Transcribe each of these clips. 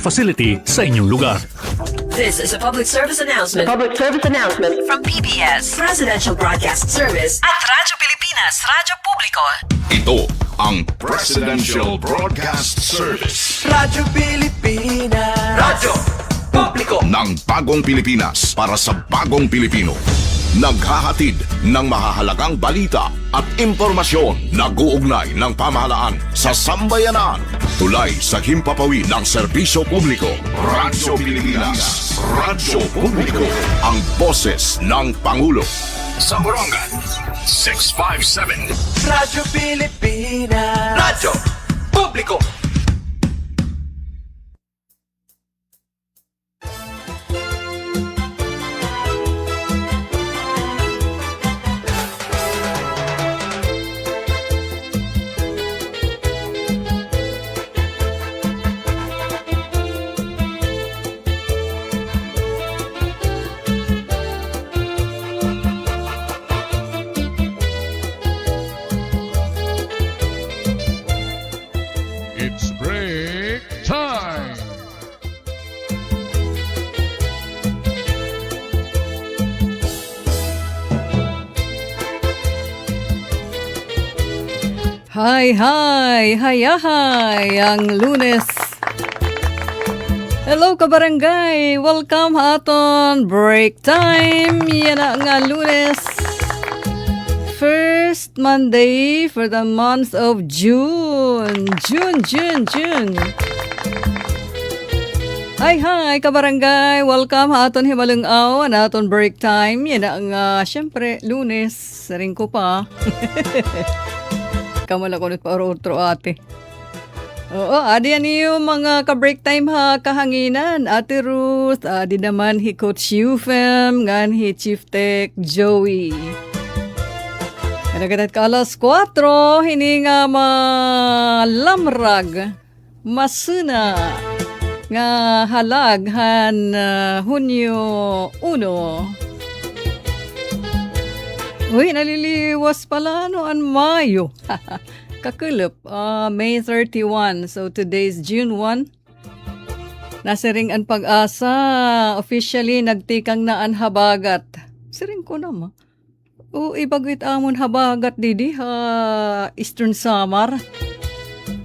facility sa inyong lugar. This is a public service announcement from PBS, Presidential Broadcast Service at Radyo Pilipinas, Radyo Publiko. Ito ang Presidential Broadcast Service Radyo Pilipinas, Radyo Publiko ng Bagong Pilipinas para sa Bagong Pilipino. Naghahatid ng mahahalagang balita at impormasyon na guugnay ng pamahalaan sa sambayanan. Tulay sa himpapawid ng serbisyo publiko. Radyo Pilipinas, Radyo Publiko, ang boses ng Pangulo. Sa Borongan, 657. Radyo Pilipinas, Radyo Publiko. It's break time! Hi, ang Lunes. Hello kabarangay, welcome aton break time. Yan na nga Lunes. First Monday for the month of June. June. Hi, kabarangay. Welcome aton himalungaw na aton break time. Yan ang syempre Lunes. Ring ko pa. Kamala ko nito pa otro ate. Oo, adi yan yung mga ka-break time ha kahanginan. Ate Ruth, adi naman hi Coach Yufem, ngan hi Chief Tech Joey. Nagadat ka alas 4, hini nga malamrag, masuna, nga halaghan Hunyo 1. Uy, naliliwas pala an Mayo. Kakulop, May 31. So today's June 1. Nasa ring ang pag-asa, officially nagtikang na an habagat. Siring ko naman. Ibagwit amon habagat didi Eastern Samar.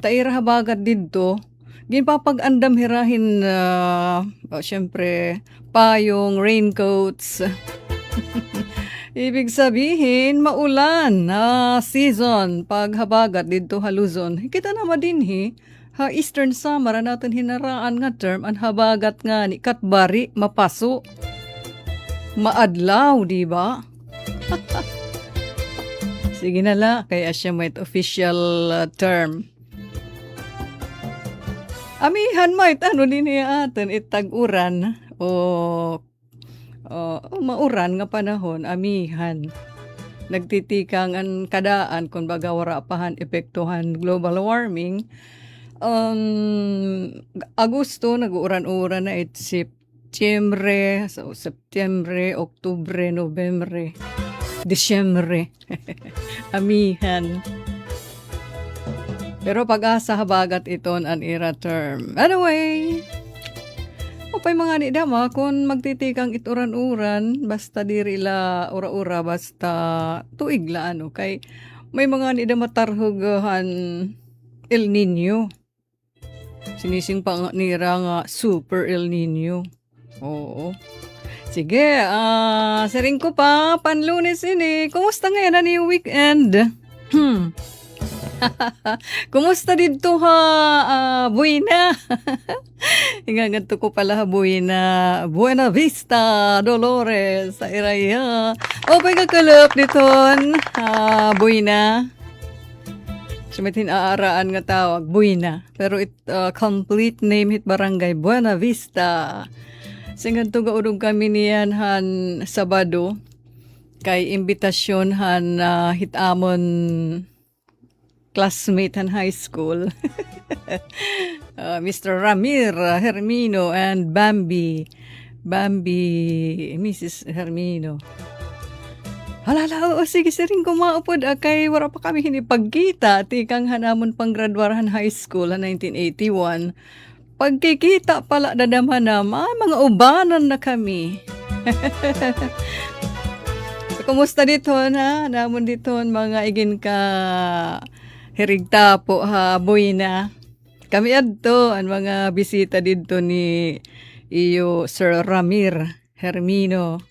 Taira habagat dito. Ginpapag-andam hirahin syempre payong, raincoats. Ibig sabihin maulan na season pag habagat dito Luzon. Kita naman din Eastern Samar natin hinaraan nga term ang habagat nga ni katbari mapaso. Maadlaw, di ba? Sige na la, kaya siya may official term. Amihan may ano din niya atin itag-uran o mauran nga panahon, amihan. Nagtitikang ang kadaan kung baga warapahan epektuhan global warming. Agosto nag-uran-uran na Septembre, so Septembre, Oktubre, Nobyembre, Disyembre. Amihan. Pero pag-asa habagat iton an era term. Anyway, opay mga ni dama kung magtitikang ituran-uran basta diri la ura-ura basta tuig la kay may mga ni dama tarhugahan El Nino. Sinising pa nira nga Super El Nino. Oo. Sige, saring ko pa panlunes ini. Kumusta ngayon ani weekend? Kumusta dito Buena? Inganganto ko pala Buena. Buena Vista, Dolores, sa Iraya. O pagkakalap niton, Buena. Sumitin aaraan nga tawag, Buena. Pero complete name hit barangay Buena Vista. Singanto gaudog kami niyan Sabado. Kay imbitasyon hitamon classmate high school. Mr. Ramir Hermino and Bambi, Mrs. Hermino. Halala, sige siring kumaupod kay wala pa kami hinipagkita. Tikang hanamon pang graduarahan high school 1981. pagkikita pala dadamhanam, mga ubanan na kami. Kumusta dito na? Namon dito mga igin ka hirigta po ha, buwina. Kami adto ang mga bisita dito ni iyo Sir Ramir Hermino.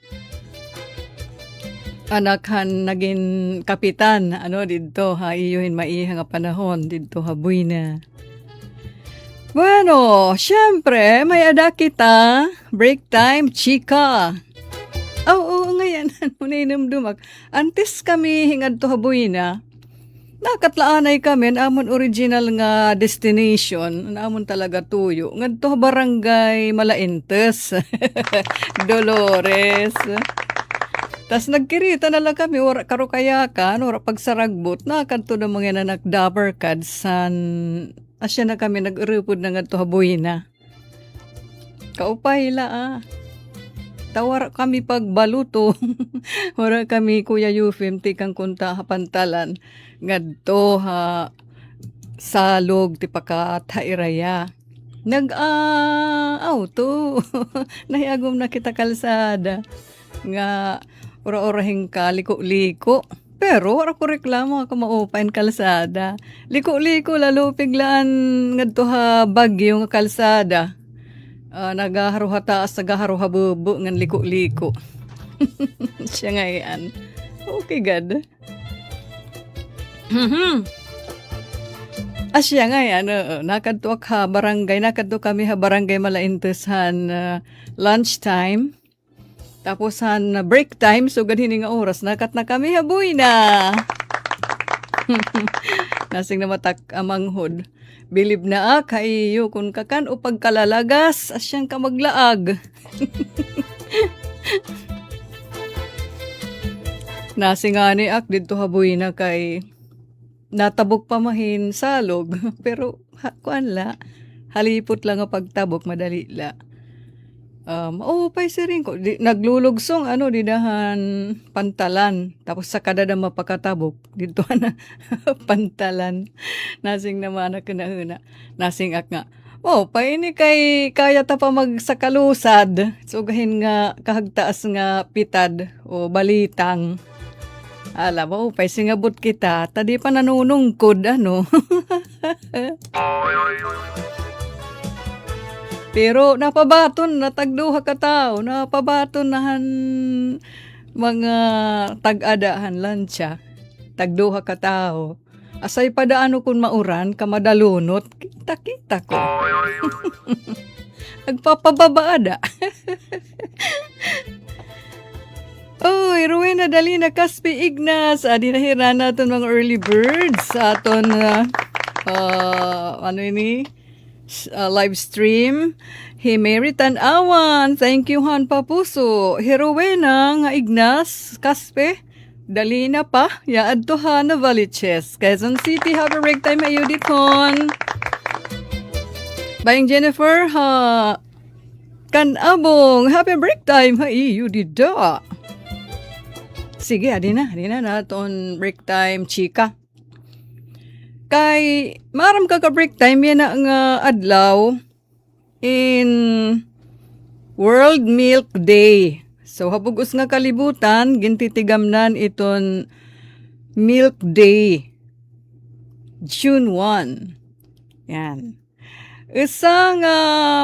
Anakhan naging kapitan dito ha, iyohin maiha nga panahon dito ha, buwina. Bueno, syempre, may ada kita. Break time, chika. Oo, ngayon, ninumdumak. Antes kami hingad to habuin na, nakatlaanay kami, amon original nga destination, amon talaga tuyo. Ngad to barangay Malaintes, Dolores. Tas nagkirita na lang kami, wara karukayakan, wara pagsaragbot, nakadto na mga nanak dabar san asya na kami nag-urupod na nga to habuin na. Kaupay la Tawar kami pagbaluto. Wara kami Kuya Yufim, tikang kunta hapantalan. Ngadto ha salog ti pakatairaya. Auto. Nahiyagom na kita kalsada. Nga ora-orahing ka liko-liko. Pero wala ko reklamo ako maupain kalsada. Liko-liko lalo piglaan ngadto ha bagyo nga kalsada. Nagaharuha taas, nagaharuha bubo ngan liko-liko. Siya nga yan. Okay, God. Siya nga yan. Nakadto ha barangay. Nakadto kami ha barangay Malaintes han lunchtime. Tapos han break time. So, ganhin nga oras. Nakat na kami habuy na. Nasing na matak amanghod. Bilib na kaiyo kung kakan o pagkalalagas. Asyang ka maglaag. Nasing nga ni ak dito habuy na kay natabok pamahin salog. Pero kuan la. Halipot lang ang pagtabok. Madali la. Pay siring ko. Naglulugsong didahan pantalan. Tapos sa kadada mapakatabok. Dito na pantalan. Nasing naman na kinahuna. Nasing ak nga. Pay ni kay kaya ta pa magsakalusad. So gahin nga kahagtaas nga pitad o balitang. Alam mo, pay singabot kita. Tadi pa nanunungkod Pero napabaton na tagduha ka tao, napabaton nahan mga tag-adahan lansya, tagduha ka tao. Asay padaano kung mauran, kamadalunot, kita-kita ko. Nagpapababaada. Oy, Rowena Dalina Caspi Ignas, adi nahira natin mga early birds sa aton, live stream. Himeri Tanawan, thank you han papuso. Rowena nga Ignas Caspe, Dalina pa, yaad to ha na Valiches. Quezon City, have a break time ayo dikon. Bayang Jennifer ha, Kanabong, happy break time ha iyo dida. Sige, adi na naton break time, chika. Kay maram ka break time yan na nga adlaw in World Milk Day. So habugos nga kalibutan, gintitigamnan iton Milk Day. June 1. Yan. Isa nga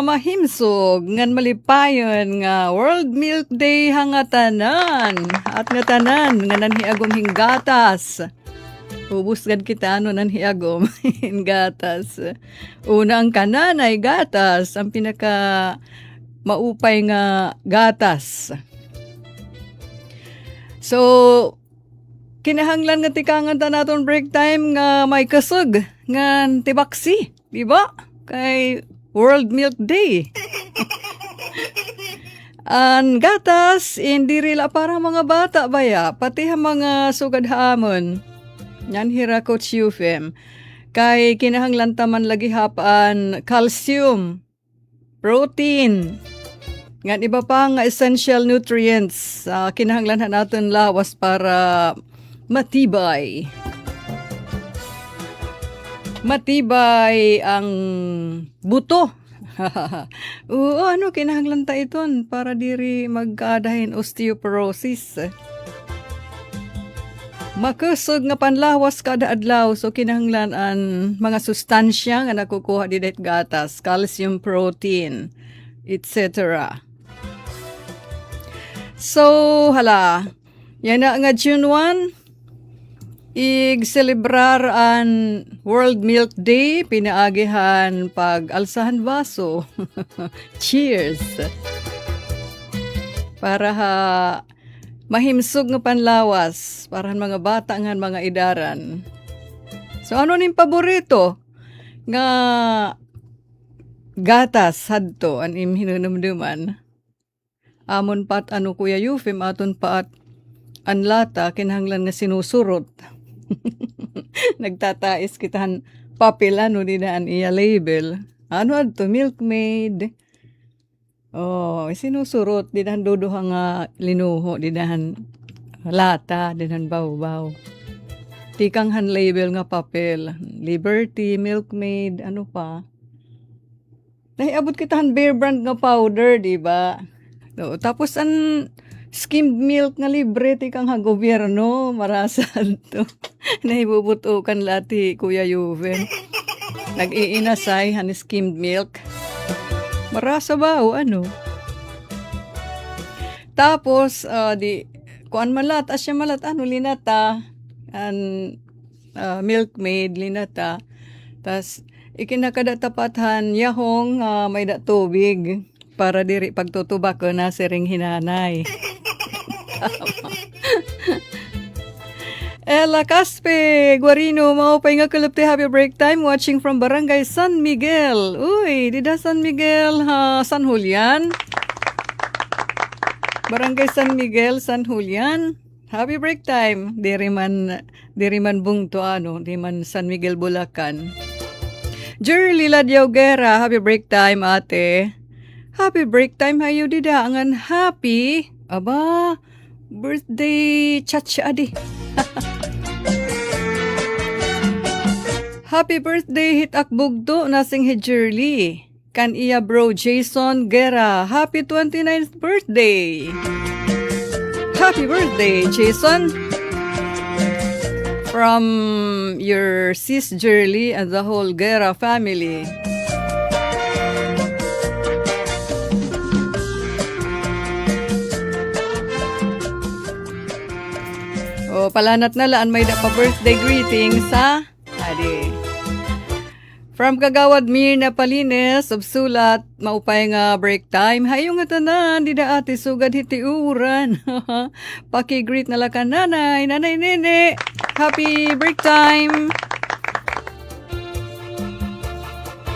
mahimsog ngan malipayon nga World Milk Day hangatanan at nga tanan nga nanhiagom hinggatas. Ubusgan kita nanhiagom hinggatas. Una ang kananay gatas, ang pinaka maupay nga gatas. So kinahanglan nga tikangan ta naton break time nga may kasug nga tibaksi, di ba? Kay World Milk Day. Ang gatas, hindi rila para mga bata baya, pati mga sugad hamon. Yan hira Coach Yufem. Kay kinahanglan taman lagi hapaan calcium, protein, ngan iba pa nga essential nutrients. Kinahanglan natin lawas para matibay. Matibay ang buto. Oo, ano, kinahanglan ta iton para diri magkaadahin osteoporosis. Makusog nga panlawas kada adlaw, so kinahanglan ang mga sustansya nga nakukuha didit gatas, calcium, protein, etc. So, hala, yan na nga June 1, ig-celebrar ang World Milk Day, pinaagihan pag-alsahan baso. Cheers! Para mahimsog nga panlawas, para mga bata nga mga idaran. So, ano ning paborito? Nga gatas, hadto, ang imhinunumduman. Amon pat ano Kuya Yufim, aton paat ang lata, kinahanglan nga sinusurot. Nagtatais kitahan papel, ano, di na ang iya label. Ano adto, Milkmaid. Oh, sinusurot, di na duduha nga linuho, di na lata, di na baw-baw. Tikang han label nga papel. Liberty, Milkmaid, ano pa. Nahiabot kitahan Bear Brand nga powder, di ba? So, tapos ang skimmed milk nga libre tikang ha gobyerno marasan to. Nahibubutukan lati Kuya Yuven. Nag-iinasay han skimmed milk. Marasa ba o ano? Tapos di kuan malat asya malat ano linata an Milkmaid linata. Tas ikinakadatapat yahong may da tubig para diri pagtutubak ko na siring hinanay. Ella Caspe, Guarino, maupay nga kalupte, happy break time watching from Barangay San Miguel. Uy, dida San Miguel, San Julian. Barangay San Miguel, San Julian. Happy break time. Diri man bungto ano, di man San Miguel Bulacan. Jerly Ladyaw Guerra, happy break time ate. Happy break time hayo dida angan happy. Aba, birthday chacha adi. Happy birthday hit akbugdo nasing Jerly. Kan iya bro Jason Guerra. Happy 29th birthday. Happy birthday Jason. From your sis Jerly and the whole Guerra family. O, palanat na laan may da pa birthday greetings ha. Adi. From Kagawad Mirna Palines, subsulat, maupay nga break time. Hayong nga tanan, di da ati sugad hitiuran. Paki-greet na lakan nanay, nanay nene. Happy break time.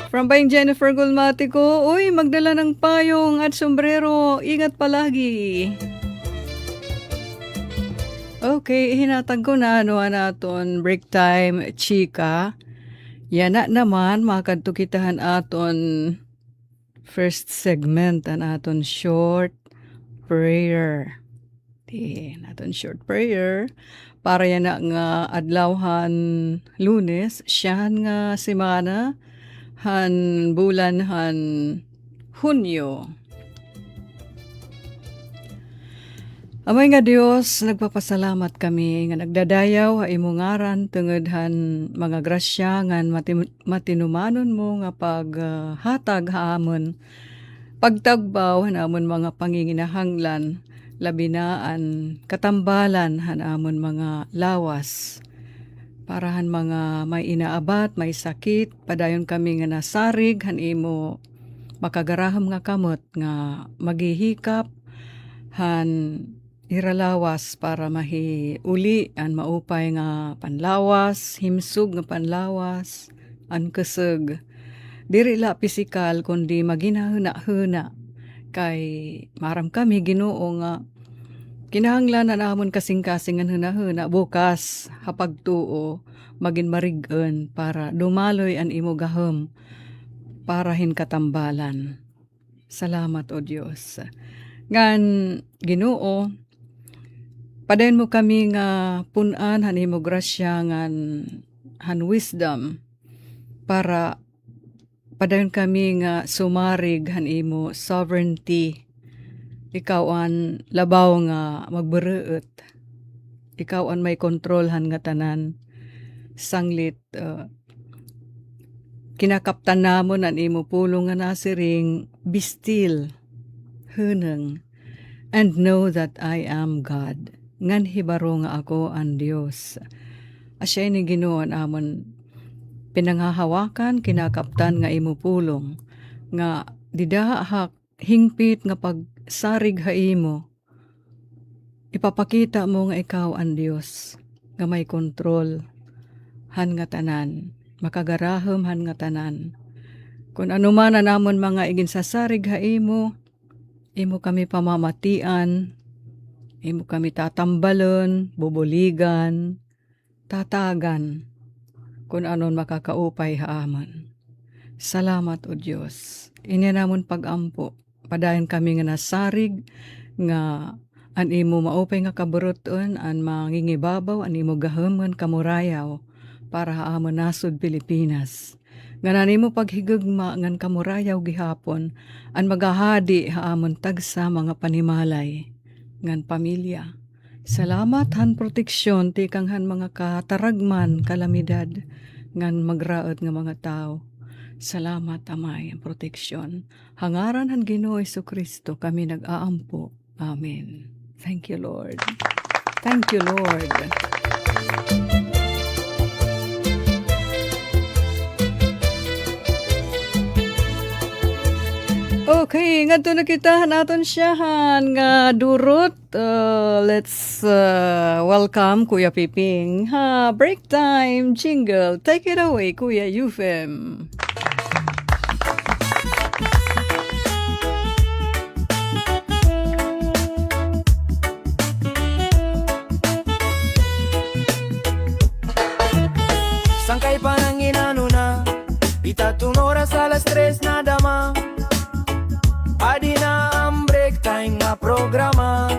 From Bayang Jennifer Gulmatico, uy, magdala ng payong at sombrero. Ingat palagi. Okay, hinatag ko na ano naton break time chika. Yana naman makadtukitahan aton first segment an aton short prayer. Naton short prayer para yana nga adlawhan Lunes, siyan nga semana han bulan han Hunyo. Amay nga Dios, nagpapasalamat kami nga nagdadayaw ha imong ngaran tungod han mga grasya ngan matinumanon mo nga paghatag haamon pagtagbaw han amon mga panginginahanglan labi na an katambalan han amon mga lawas para han mga may inaabat, may sakit, padayon kami nga nasarig han imo makagaraham nga kamot nga maghihikap han iralawas para mahiuli an maupay nga panlawas, himsug nga panlawas, an keseg. Diri la pisikal kundi maginahuna-huna kay maram kami Ginoo nga kinahanglan na namon kasing-kasing an huna-huna bukas hapagtuo magin marig-en para dumaloy an imo gahom para hinkatambalan. Salamat o Dios. Ngan Ginoo, padayon mo kami nga punan han imo grasya ngan han wisdom para padayon kami nga sumarig han imo sovereignty. Ikaw an labaw nga magbereet. Ikaw an may kontrol han nga tanan. Sanglit kinakaptan namon an imo pulong nga nasiring, be still, huneng, and know that I am God. Ngan hibaro nga ako ang Dios. Asya ni Ginoo amon pinanghahawakan, kinakaptan nga imo pulong nga didahak hingpit nga pagsarig ha imo. Ipapakita mo nga ikaw ang Dios nga may kontrol han nga tanan, makagarahom han nga tanan. Kung ano man na namon mga iginsasarig ha imo kami pamamatian, imo kami tatambalon, bubuligan, tatagan, kung anon makakaupay haaman. Salamat o Diyos. Inya namon pagampo. Padayon kami nga nasarig, nga an imo maupay nga kaburuton, an mangingibabaw, an imo gahaman kamurayaw, para haamon nasod Pilipinas. Nga nanimo paghigugma ngan kamurayaw gihapon, an magahadi haamon tagsa mga panimalay, ngan pamilya. Salamat han proteksyon ti kang han mga kataragman, kalamidad, ngan magraot nga mga tao. Salamat amay ang proteksyon. Hangaran han Ginoo Jesucristo kami nag-aampo. Amen. Thank you, Lord. Thank you, Lord. Okay, ngadto na kita naton siyahan nga durot. Let's welcome Kuya Piping. Break time jingle. Take it away, Kuya Yufem. Sangkay pa nang inano na, itatong oras alas 3 na dama. Adi na ang break time nga programa.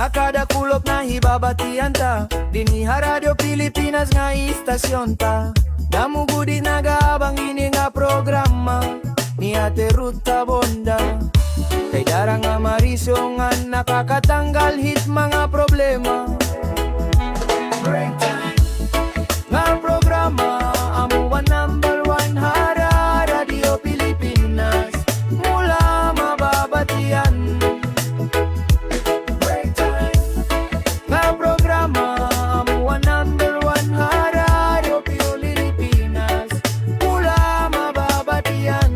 Hakada kulop na hibabatian ta, diniha Radio Pilipinas nga istasyon ta. Damugudi nagaabang ini nga programa, ni Ate Ruta Bonda. Kay darang nga marisyo nga nakakatanggal hit mga problema. Break time nga programa, amuan number 1 hara Radio Pilipinas, mula mababatian. Break time nga programa, amuan number 1 hara Radio Pilipinas, mula mababatian.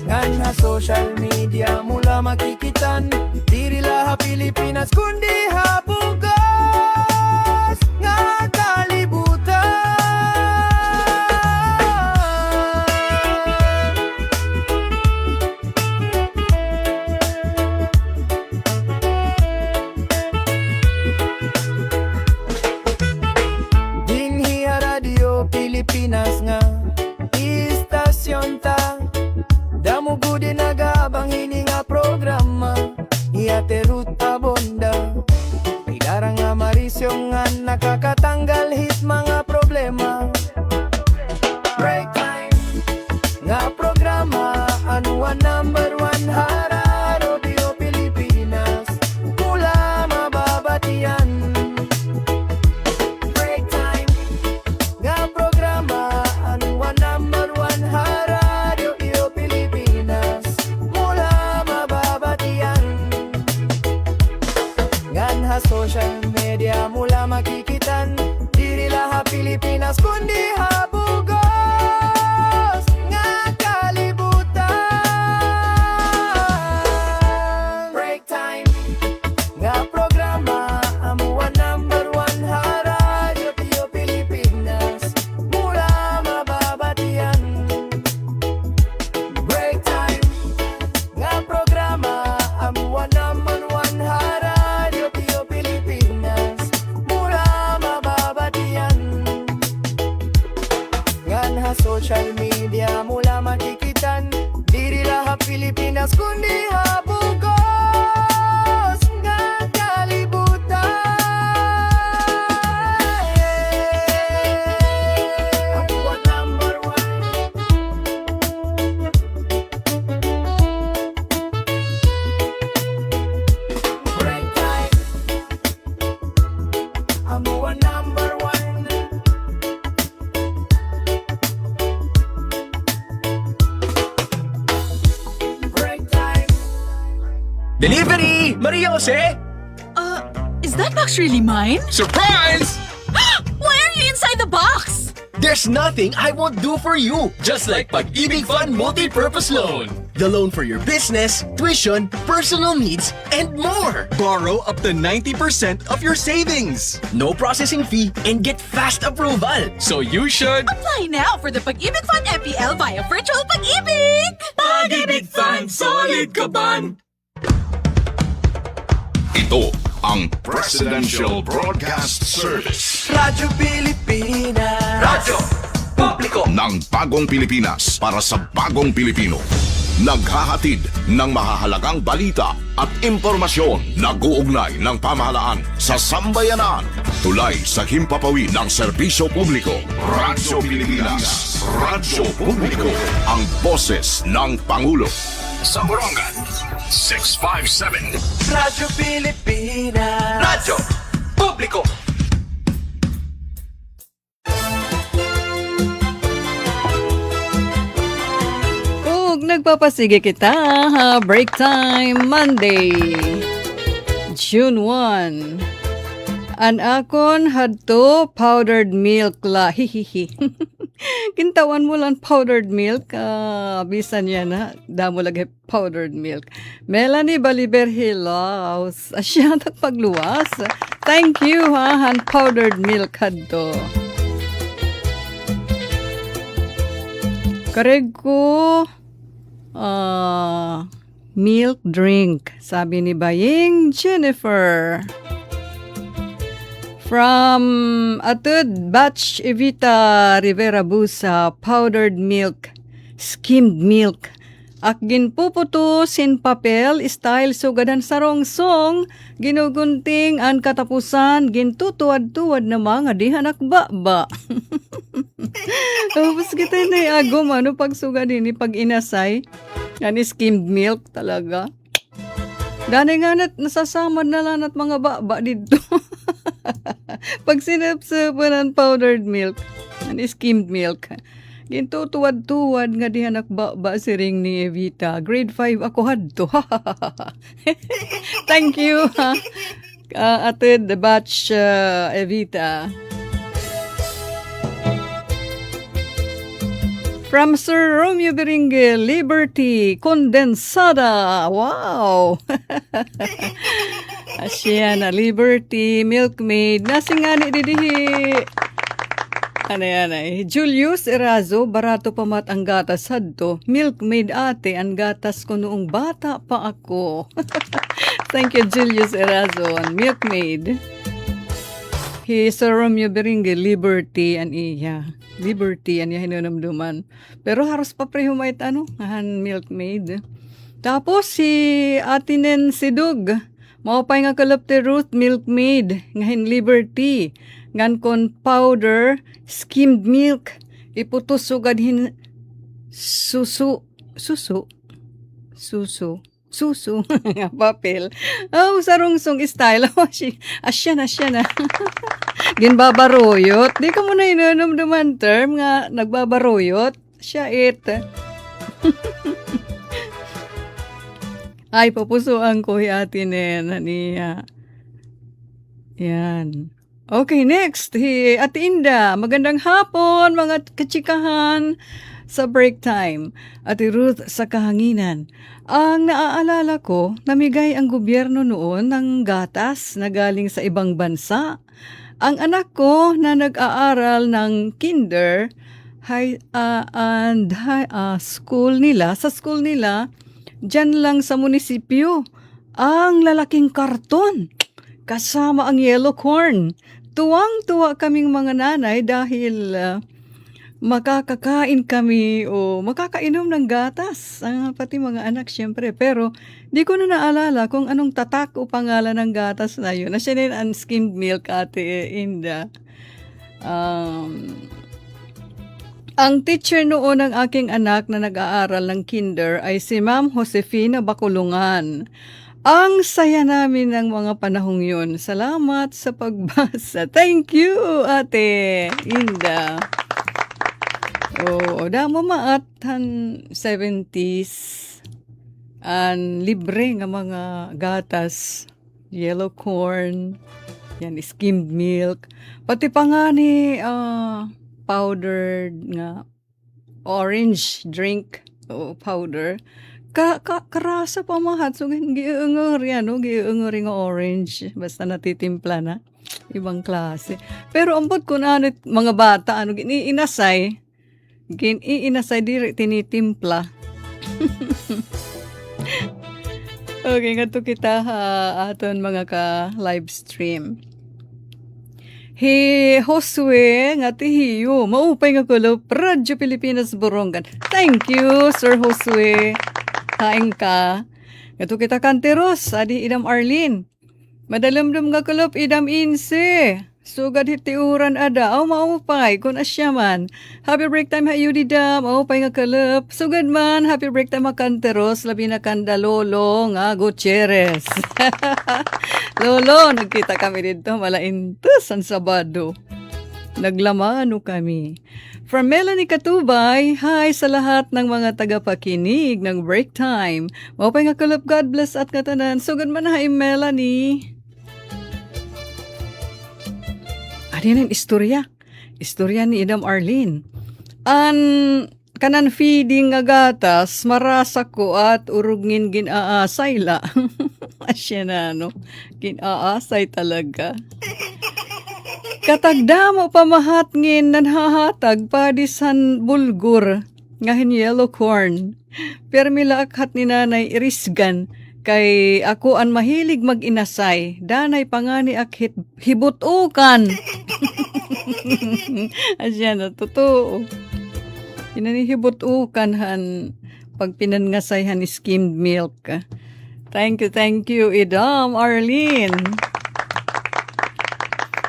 Ngan ha social media mula makikitan, diri laha Pilipinas kundi habugas nga kalibutan. Dinhi Radio Pilipinas nga istasyon ta, damugudi nagaabang hini nga programa, ni Ate Ruta Bonda. May darang nga marisyo nga nakakatanggal hit mga problema. Break time nga programa, anuan number 1 hara Radio Pilipinas, mula mababatian. Break time nga programa, anuan number 1 hara Radio Pilipinas, mula mababatian. Ngan ha social media mula makikitan, diri laha Pilipinas kundi habugos nga kalibutan. Break time nga programa, amuan number 1 hara Radio Pilipinas, mula mababatian. Break time nga programa, amuan number 1 hara Radio Pilipinas, mula mababatian. Ngan ha social media mula makikitan, diri laha Pilipinas kundi habugos nga kalibutan. Delivery! Maria Jose! Is that box really mine? Surprise! Why are you inside the box? There's nothing I won't do for you. Just like Pag-ibig Fund Multi-Purpose Loan. The loan for your business, tuition, personal needs, and more. Borrow up to 90% of your savings. No processing fee and get fast approval. So you should... Apply now for the Pag-ibig Fund MPL via Virtual Pag-ibig! Pag-ibig Fund, solid ka ban? Ito ang Presidential Broadcast Service Radyo Pilipinas. Radyo Publiko. ng Bagong Pilipinas para sa Bagong Pilipino. Naghahatid ng mahahalagang balita at impormasyon na guugnay ng pamahalaan sa sambayanan. Tulay sa himpapawid ng serbisyo publiko. Radyo Pilipinas. Radyo Publiko. Ang boses ng Pangulo. Sa Borongan, 657. Radyo Pilipinas. Radyo Publiko. Ug nagpapasige kita ha, break time Monday, June 1. An akon hadto powdered milk la hihihi. Kintawan mo lang powdered milk, bisan yan ha, damo lagi powdered milk. Melanie Baliber Hilaus, asya pagluwas. Thank you ha, han powdered milk hadto. Kareg ko, milk drink, sabi ni Baying Jennifer. From Atud Batch Evita Rivera Busa, powdered milk, skimmed milk. Ak ginpuputo sin papel, style sugadan sarong song, ginugunting ang katapusan, gintutuwad-tuwad na mga dihanak ba. Tapos kita na agom, pag sugadin, pag inasay, yan skimmed milk talaga. Dani nga nasasamad na lang at mga ba dito. Pag sinapsapan ng powdered milk, ang skimmed milk, gintutuwad-tuwad nga dihanak ba siring ni Evita. Grade 5 ako hadto. Thank you, ha. Ated the batch Evita. From Sir Romeo Beringue, Liberty Condensada. Wow! Asya na Liberty, Milkmaid. Nasingani didihi. Anay. Julius Erazo, barato pa mat ang gatas hadto. Milkmaid ate, ang gatas ko noong bata pa ako. Thank you, Julius Erazo. Milkmaid. Sir Romeo Beringue, Liberty, an iya. Liberty, an iya hinunamduman. Pero haros pa prehumait han Milkmaid. Tapos si Atinen Sidug, maupay nga kalapte Ruth Milkmaid, ngahin Liberty, ngan kon powder, skimmed milk, iputos sugad hin susu, nga papel. Sarungsong style. Asya na. Ginbabaroyot. Di ka muna inanumduman term nga nagbabaroyot. Siya Ay, papusuan ko atin niya. Yan. Okay, next. Ate Inda, magandang hapon, mga kachikahan sa break time. Ate Ruth sa kahanginan. Ang naaalala ko, namigay ang gobyerno noon ng gatas na galing sa ibang bansa. Ang anak ko na nag-aaral ng kinder, sa school nila, dyan lang sa munisipyo, ang lalaking karton, kasama ang yellow corn. Tuwang-tuwa kaming mga nanay dahil makakakain kami o makakainom ng gatas. Pati mga anak syempre. Pero di ko na naalala kung anong tatak o pangalan ng gatas na yun. Nasya din ang skimmed milk, Ate Inda. Ang teacher noon ng aking anak na nag-aaral ng kinder ay si Ma'am Josefina Bakulungan. Ang saya namin ng mga panahong yun. Salamat sa pagbasa. Thank you, Ate Inda. Damo maatan 70s. libre nga mga gatas, yellow corn, yan, skimmed milk, pati pa nga ni powdered nga orange drink o powder. Karasa pa mahat. So, giungor yan, no? Giungor nga orange. Basta natitimpla na. Ibang klase. Pero ambot ko na mga bata, giniinasay. Giniinasay, di tinitimpla. Okay, nga to kita aton mga ka-live stream. Josue nga tihiyo, maupay nga kulo, Radyo Pilipinas Borongan. Thank you, Sir Josue. Kain ka. Nga to kita kanteros, adi idam Arlene. Madalamdam nga kulop idam inse. Sugad hitiuran ada, maupay, kun asya man. Happy break time hayo di dam, maupay nga kulop. Sugad man, happy break time kanteros, labi na kanda lolo nga Gutierrez. Lolo, nagkita kami dito, malaintos ang Sabado. Naglamano kami. From Melanie Katubay, hi sa lahat ng mga tagapakinig ng break time. Maupay nga kulop, God bless at katanan. Sugad man hi Melanie. Ano yan istorya? Istorya ni Idam Arlene. Kanan feeding nga gatas, marasa ko at urugngin ginaasay la. Asya na, no? Ginaasay talaga. Katagdamo pamahatngin nanhahatag padisan bulgur ngahin yellow corn. Permila akhat ni nanay irisgan kay ako an mahilig mag-inasay. Danay pangani ak hibutukan. Asya na, totoo. Inanihibutukan han pag pinangasay han skimmed milk. Thank you, Idam Arlene.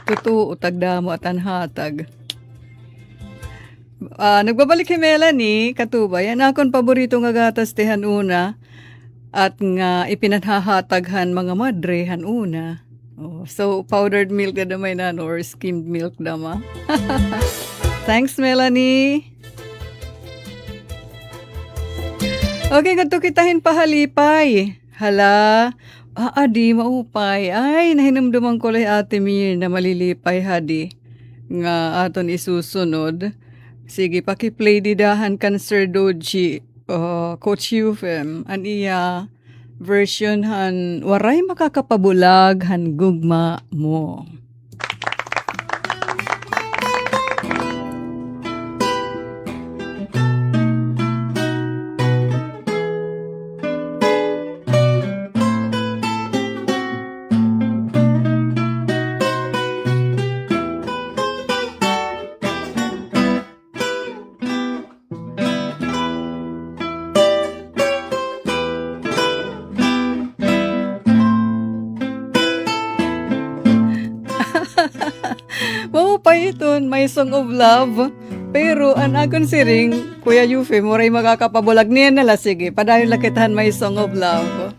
Totoo, tagdamo at anhatag. Nagbabalik kay Melanie, Katubay. Yan akong paborito nga gatas tehan una. At nga ipinanhahataghan mga madrehan una. Oh, so, powdered milk na damay na, or skimmed milk dama. Thanks, Melanie. Okay, ganito kitahin pahalipay. Hala, di maupay. Ay, nahinamduman ko lay Ate Mir na malilipay hadi. Nga aton isusunod. Sige, pakiplay didahan kan Sir Doji. Coach Yufem. An iya version han waray makakapabulag han gugma mo. Maupay iton, may Song of Love. Pero an akon siring, Kuya Yufe, muray makakapabulag niya nala. Sige, padayon lakitahan may Song of Love.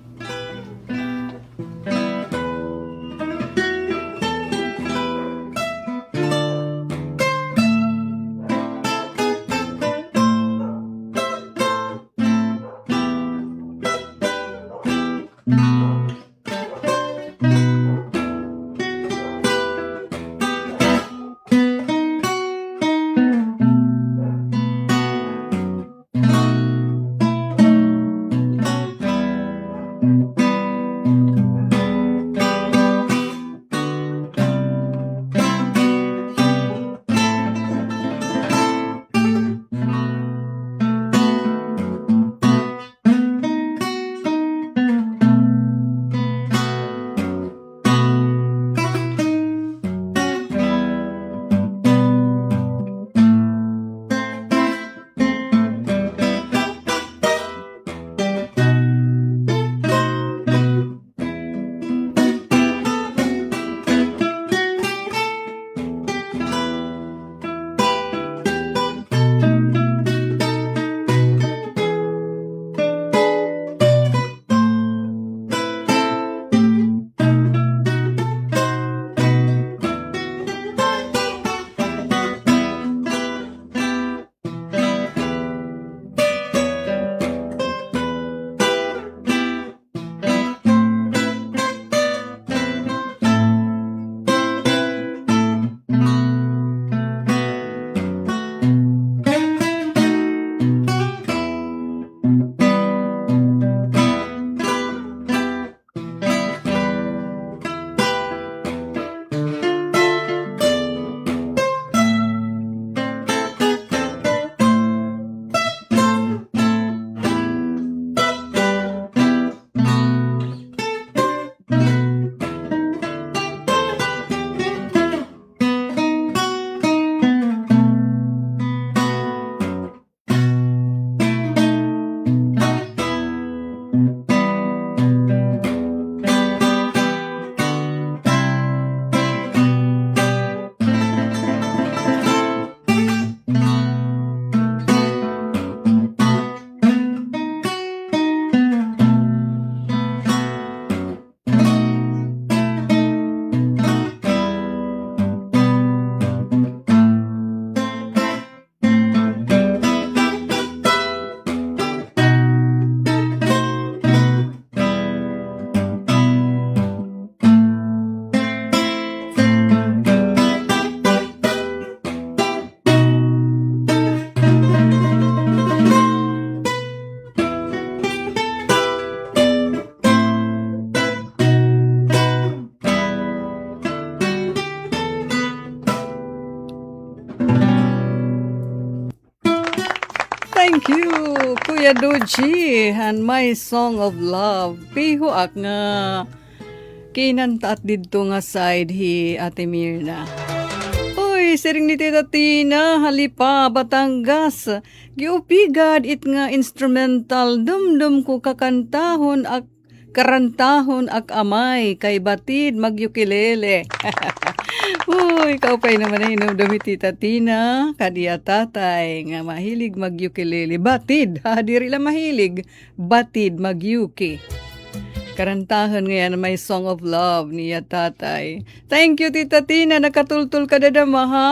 Kuya Doji, and My Song of Love. Piho ak nga kinanta at didto nga side hi Ate Mirna. Uy, siring ni Tita Tina, halipa, Batangas. Giupigad it nga instrumental, dumdum ko kakantahon ak karantahon ak amay, kay batid magyukilele. Uy, kaupay naman na hinumdumi Tita Tina, kadiya tatay, nga mahilig magyukilele. Batid, ha, diri lang mahilig, batid magyuki. Karantahan ngayon may Song of Love niya tatay. Thank you Tita Tina, nakatultul ka dadama ha.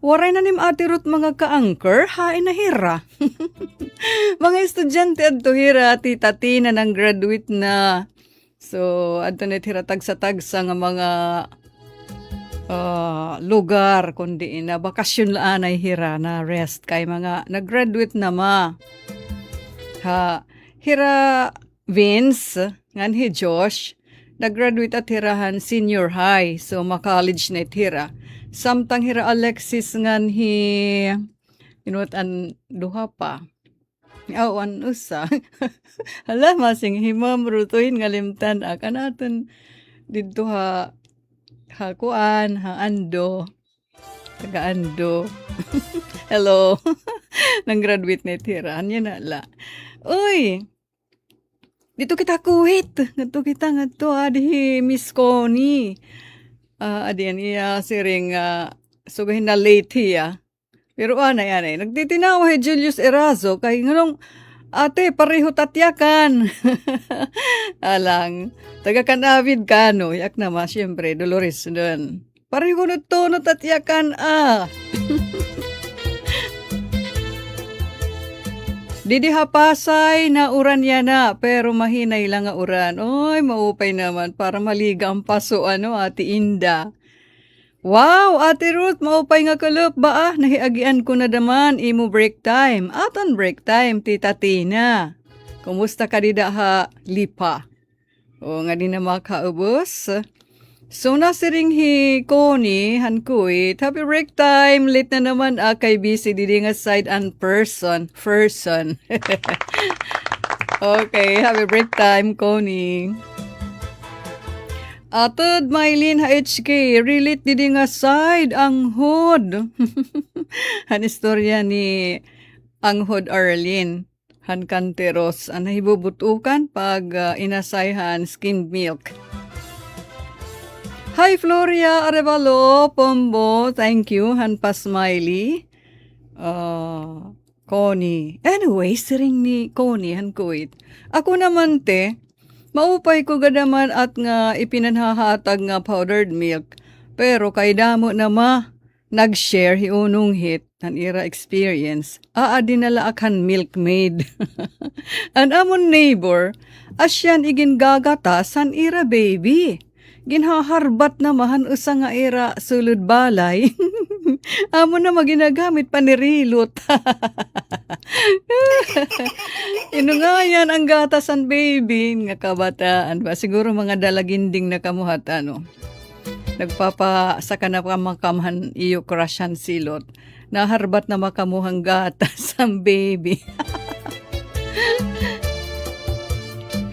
Waray na nim Ate Ruth mga ka-anchor, hain na hira. Mga estudyante adto hira, Tita Tina nang graduate na. So, adto net hira tagsa-tagsa nga mga lugar kundi na bakasyon laan ay hira na rest kay mga nag-graduate na ma. Ha, hira Vince, ngan hi Josh, nag-graduate at hirahan senior high, so ma-college na hira. Samtang hira Alexis ngan hi, an duha pa. Awan usa. Hala, masing himam rutuin ngalimtan akanaton dito ha kuan, ha ando, taga-ando. Hello. Nang-graduate na hira. Anya na la. Uy! Dito kita kuwit. Ngadto adi Miss Connie. Adi yan iya siring sugahin na late hiya. Pero yan eh. Nagtitinawa kay Julius Erazo kay nganong ate pareho tatyakan. Alang. Taga Kanavid kano. Yak naman siyempre Dolores dun. Pareho no to no tatyakan Didi hapasay na uran yan na, pero mahinay lang nga uran. Oy, maupay naman para maliga ang paso, Ate Inda. Wow, Ate Ruth, maupay nga kalup ba nahiagian ko na daman, imo break time. Aton break time, Tita Tina. Kumusta ka dida ha, lipa? O nga di na makaubos. So nasiring hi Connie, hankuit, happy break time, late na naman kay busy didi nga side and person. Okay, happy break time, Connie. Atod, Mylene HK, relate didi nga side, ang hood. Han istorya ni Anghod Arlene, han kanteros, hibubutukan pag inasayhan skimmed milk. Hi, Floria Arevalo, Pombo. Thank you, Hanpa Smiley. Connie. Anyway, siring ni Connie, Hankuit. Ako naman, maupay ko gadaman at nga ipinanhahatag nga powdered milk. Pero kay damo na nag-share hiunong hit, an ira experience. Dinala akan milkmaid. An amon neighbor, asyan igin gagatas, an ira baby. Ginhaharbat na mahan usa nga era sulod balay. Amo na maginagamit panirilot. Inungayan ang gatasan baby nga kabataan ba siguro mga dalaginding na kamuhat Nagpapasaka na makamhan iyo crushan silot. Naharbat na makamuhang gatas ang baby.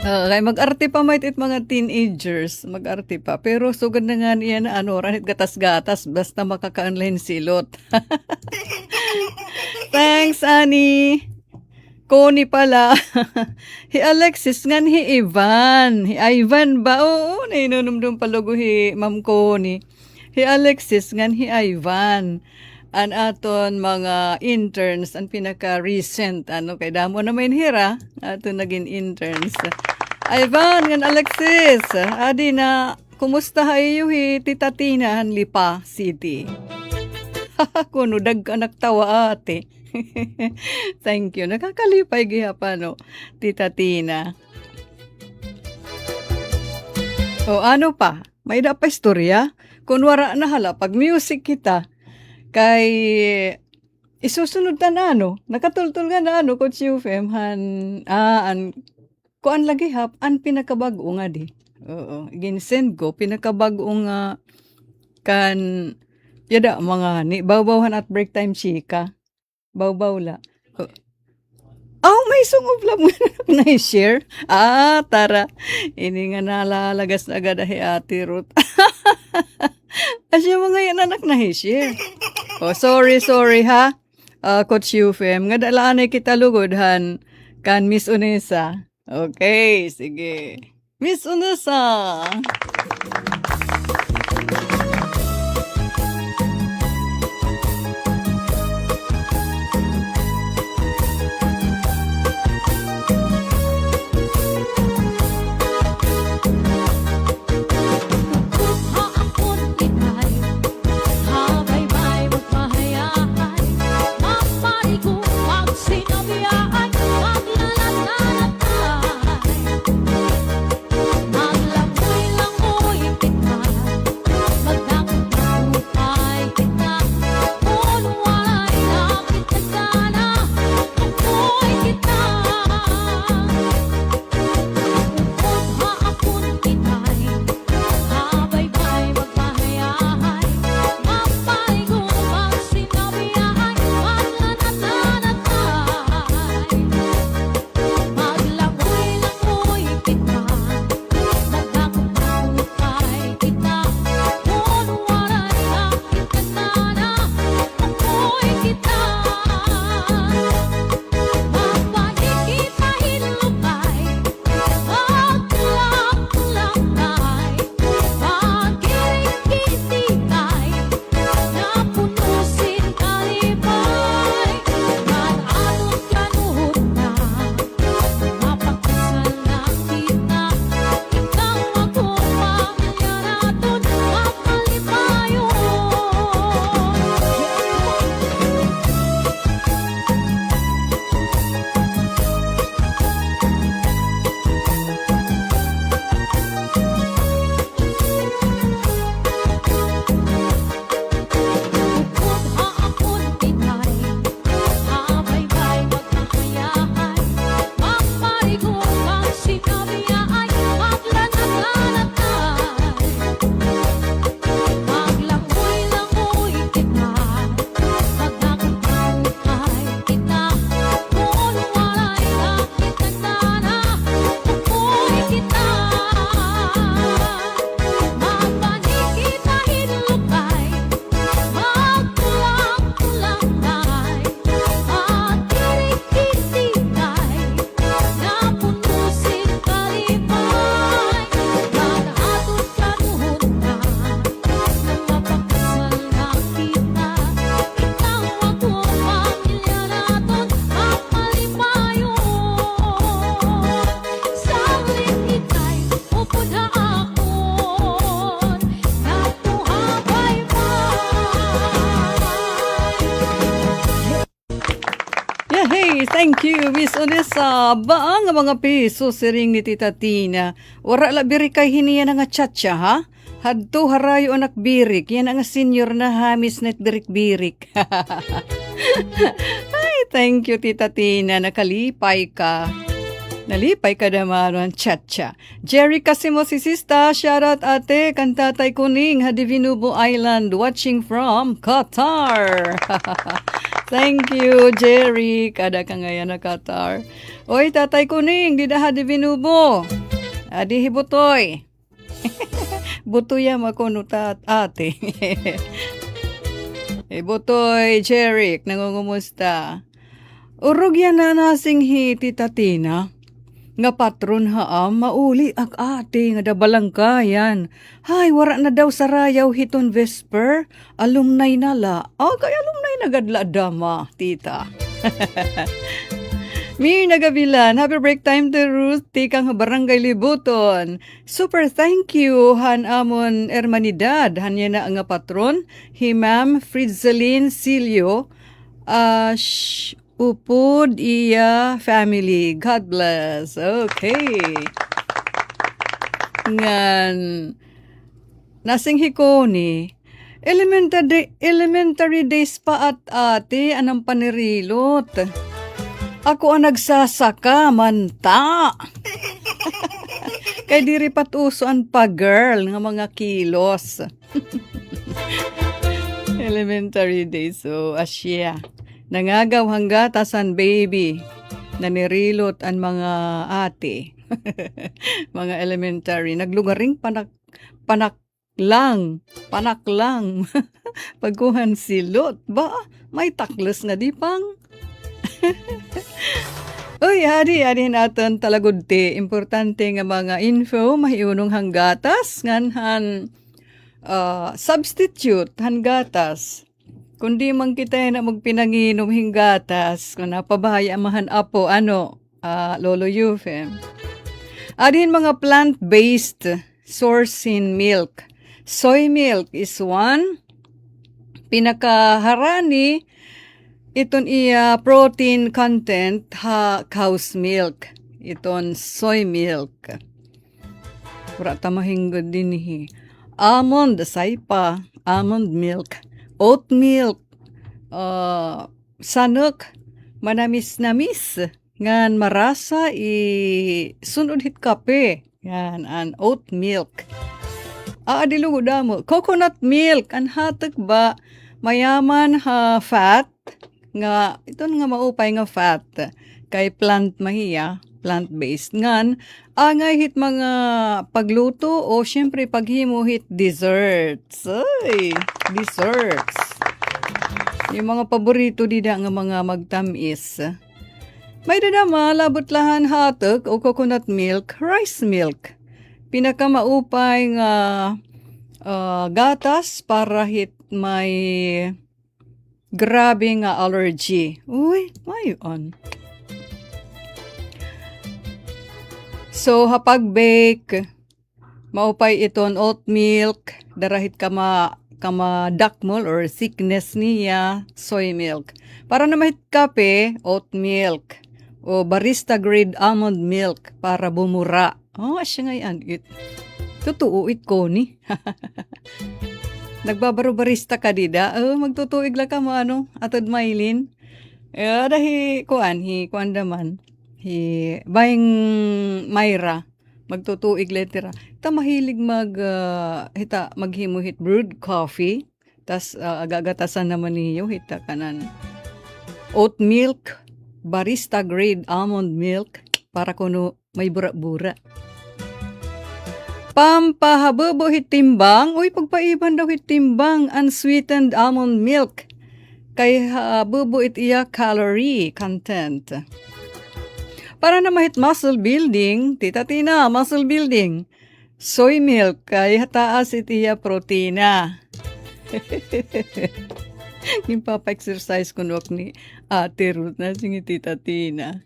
Kaya mag-arte pa might it mga teenagers, mag-arte pa. Pero sugad na nga niya na ranit gatas-gatas, basta makakaanlahin silot. Thanks, Annie. Connie pala. Hi Alexis ngan hi Ivan. Hi Ivan ba? Oo, nainunumdum palugo hi Ma'am Connie. Hi Alexis ngan hi Ivan. An aton mga interns ang pinaka-recent kay damo na main hira aton naging interns. Ivan ngan Alexis, adi na kumusta hayo hi Tita Tina han Lipa City. Kuno dag anak tawa ate. Thank you. Nakakalipay gihapon Tita Tina. O ano pa? May da pa istorya? Kunwara na hala pag music kita kay isusunod ta na nakatultul nga na Coach UFM kuan lagi hap an pinakabago nga di. Oo, ginsend ko pinakabago nga kan yada mga ni bawbawhan at break time chika. Bawbaw la. May sungublam nga na-share. Tara. Ini nga nalalagas na agad Ate Ruth. Asya mga yan anak na-share. Sorry ha. Coach Yufem. Nga dalaan ay kita lugodhan. Kan Miss Unesa. Okay, sige. Miss Unesa. Thank you, Miss Onesa. Baang nga mga piso siring ni Tita Tina. Wara la biri kay hiniya nga chatcha, ha? Hadto harayo anak birik. Yan ang senior na hamis net birik-birik. Ay, thank you, Tita Tina. Nakalipay ka. Nalipay ka naman ang chatcha. Jerry Casimo si Sista. Shoutout ate. Kantatay Kuning. Hadivinubo Island. Watching from Qatar. Thank you, Jerry. Kada ka ngayon na Qatar. Oy, Tatay Kuning, di daha di binubo. Adi hibutoy. Butoy makunutat ate. Butoy, Jerry, nangungumusta. Urog yan na nasing hiti Tatina. Nga patron haam, mauli ag ate nga dabalangkayan. Hay, wara na daw sa rayaw hiton vesper. Alumni nala. Kay alumni nagadla dama, tita. Mir nagabilan, happy break time to Ruth, tikang barangay Libuton. Super thank you, han amon hermanidad, hanya na nga patron, Ma'am Fridzelin Silio, Upod iya family. God bless. Okay. Ngan nasing hikoni. Elementary days pa at ate anang panirilot. Ako ang nagsasaka manta. Kay diri patusoan pa girl nga mga kilos. Elementary days so asya. Nangagaw hangga tasan baby. Nanirilot ang mga ate, mga elementary, naglugaring panaklang, pagkuhan silot, ba, may takles nga di pang. Uy, adi natin talagod ti, importante nga mga info, mahiunong hanggatas, nganhan substitute hanggatas. Kundi man kita na magpinanginom hinggatas, kung napabahaya mahan apo, Lolo Euphem. Adin mga plant-based source in milk. Soy milk is one. Pinakaharani, iton iya protein content cow's milk. Iton soy milk. Pura tamahinggod din almond, saypa, almond milk. Oat milk, sanok, manamis-namis, ngan marasa sunod hit kape, yan, an oat milk. Adilugod mo, coconut milk, an hatak ba, mayaman fat, nga, iton nga maupay nga fat, kay plant mahiya, plant-based, ngan, angay hit mga pagluto o syempre paghimo hit desserts. Ay, desserts. Yung mga paborito dida nga mga magtamis. May dadama, labot-lahan hatok o coconut milk, rice milk. Pinakamaupay nga gatas para hit may grabe nga allergy. Uy, mayon. So, hapag bake, maupay iton oat milk, darahit kama dakmol or thickness niya, soy milk. Para na mahit kape, oat milk. O barista grade almond milk para bumura. Asya ngayon. Totoo ko ni. Nagbabaro barista ka dida. Magtutuig lang ka mo atod mailin. Dahil kuan daman. Bayang Myra, magtutuig letera. Ita mahilig maghimuhit brewed coffee. Tas agagatasan naman niyo, hita kanan. Oat milk, barista grade almond milk, para kuno may bura-bura. Pampahababo hit timbang, pagpaiban daw hit timbang, unsweetened almond milk. Kay bubo it iya calorie content. Para na mahit muscle building, tita Tina, muscle building. Soy milk, kay taas itiya protina. Yung papa-exercise ko ni Ate Ruth na singi tita Tina.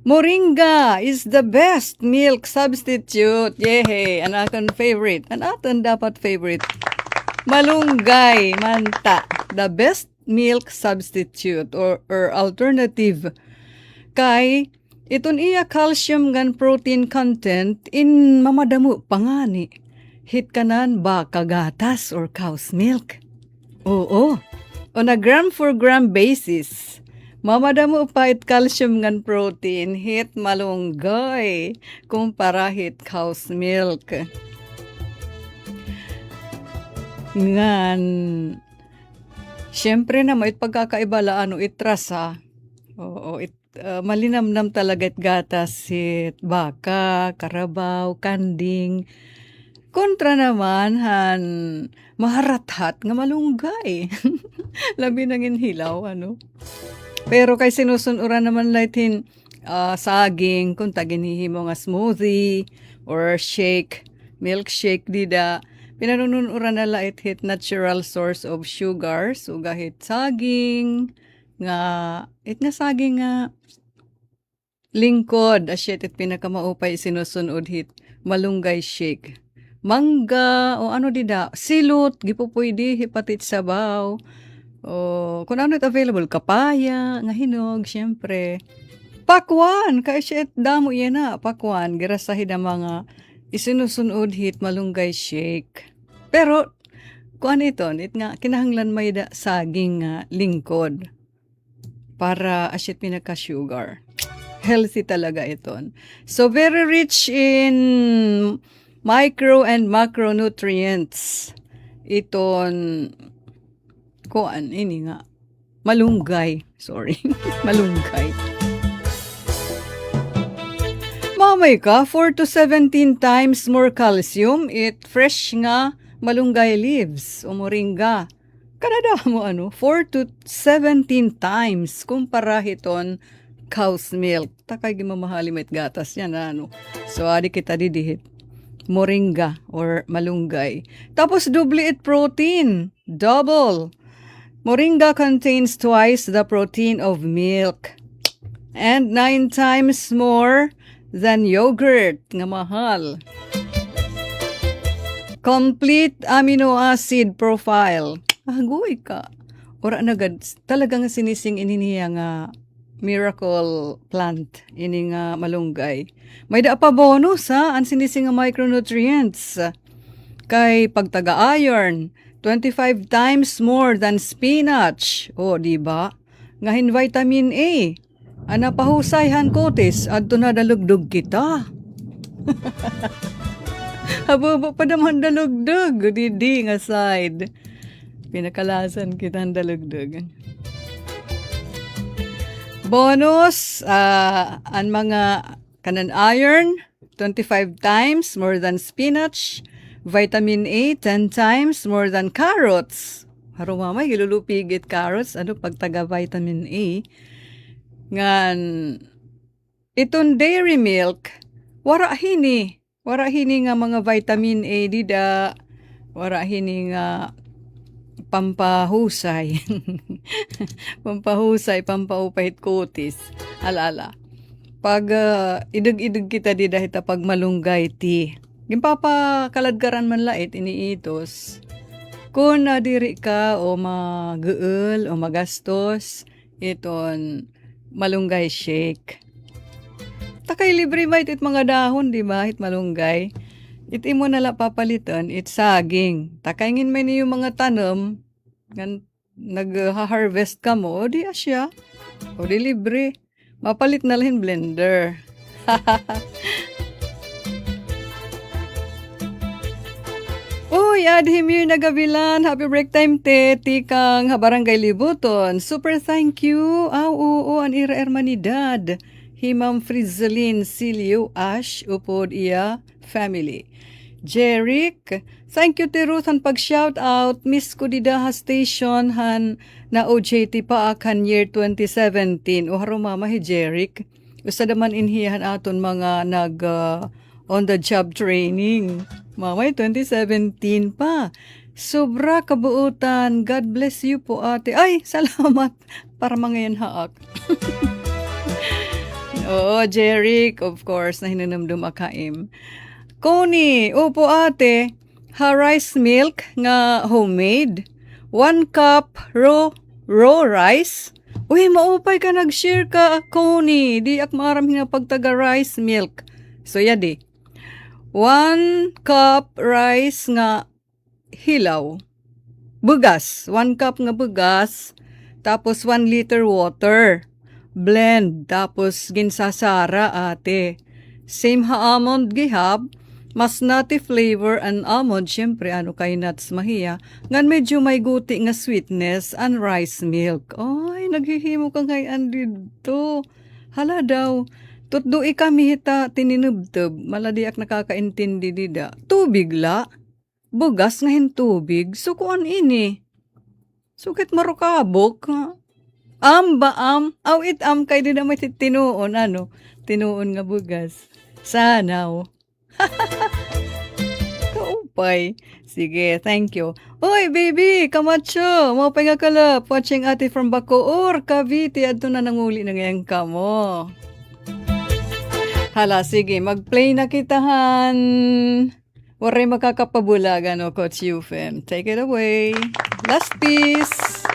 Moringa is the best milk substitute. Yehey, an akin favorite. An atin dapat favorite. Malunggay, manta. The best milk substitute or alternative. Kay iton iya calcium gan protein content in mamadamu pangani. Hit kanan ba kagatas or cow's milk? Oo. On a gram for gram basis, mamadamu pa it calcium gan protein hit malunggay kumpara hit cow's milk. Ngan, syempre na may pagkakaiba itrasa. Oo, malinamnam talaga it gatas hit baka, karabaw, kanding. Kontra naman maharathat nga malunggay. Labi nang inhilaw, Pero kay sinusunuran naman lightin saging, kung taginihimo nga smoothie or shake, milkshake dida. Pinanunuran na light hit natural source of sugar, so gahit saging, nga saging nga lingkod, asyet it pinakamaupay sinusunod hit malunggay shake. Mangga, o dida, silot, gipupwede, hipatit sabaw, o kung it available, kapaya, nga hinog, syempre. Pakwan, kaya siya damo yan pakwan, girasahid ang mga isinusunod hit malunggay shake. Pero, kung it nga, kinahanglan may saging lingkod para asyet pinaka-sugar. Healthy talaga iton. So, very rich in micro and macronutrients. Iton, malunggay. Sorry, malunggay. Mamay ka, 4 to 17 times more calcium it fresh nga malunggay leaves o moringa. Kanada mo 4 to 17 times kumpara hiton cow's milk. Takay gimamahali met gatas yan So adi kita didihit. Moringa or malunggay. Tapos double it protein. Double. Moringa contains twice the protein of milk. And 9 times more than yogurt nga mahal. Complete amino acid profile. Agoy ka. Ora nagad talagang sinising ininiya nga miracle plant ini nga malunggay. May da pa bonus ang sinising nga micronutrients. Kay pagtaga iron, 25 times more than spinach. O di ba? Ngahin vitamin A. Ana pahusayhan kotis adto na dalugdog kita. Habo pa naman dalugdog didi nga side. Pinakalasan kita ang dalugdog. Bonus ang mga kanan iron 25 times more than spinach, vitamin A 10 times more than carrots. Haro mamay gilulupigit carrots pagtaga vitamin A. Ngan iton dairy milk wara hini nga mga vitamin A dida, wara hini nga pampahusay pampaupahit kutis alala pag idug-idug kita dida hita pag malunggay ti gimpapakaladgaran man lait iniitos kung nadiri ka o maguul o magastos iton malunggay shake. Takay libre ba it mga dahon, di ba? It malunggay. It imo nala papalitan, it saging. Takay ngin may niyo mga tanom, nag-harvest ka mo, o di asya. O di libre. Mapalit na lang blender. Uy, Adhimir Nagavilan, happy break time te, tikang Barangay Libuton. Super thank you. Oo, an ira hermanidad. Himam Frizzalin Silio Ash, upod iya family. Jeric, thank you te Ruth han pag-shout out. Miss ko didaha station han na OJT pa akan year 2017. O harumama hi Jeric. Usa daman inhihan aton mga nag on the job training. Mamay, 2017 pa. Sobra kabuutan. God bless you po ate. Ay, salamat. Para mga yan haak. Oo, Jeric, of course, na hinanamdum akaim. Connie, opo ate, ha rice milk nga homemade. 1 cup raw rice. Uy, maupay ka nag-share ka, Connie. Di ak maraming nga pagtaga rice milk. So, yadi. 1 cup rice nga hilaw. Bugas. 1 cup nga bugas. Tapos 1 liter water. Blend. Tapos ginsasara ate. Same ha almond gihab. Mas nutty flavor and almond. Siyempre kay nuts mahiya. Ngan medyo may guti nga sweetness and rice milk. Ay, naghihimo kang hayan dito. Hala daw. Tutdo kami hita tininubtob, maladiak nakakaintindi dida. Tubig la. Bugas ngahin tubig. So kuan ini. Sukit marukabok. Aw itam kay dida may tinuon tinuon nga bugas. Sanaw. Kaupay. Sige, thank you. Oy, baby, kamacho. Mo pa nga kalap. Watching ate from Bacoor, Cavite. Adto na nanguli na ngayon ka mo. Hala, sige, mag-play na kitahan. Waray makakapabulagan Coach Euphem. Take it away. Last piece.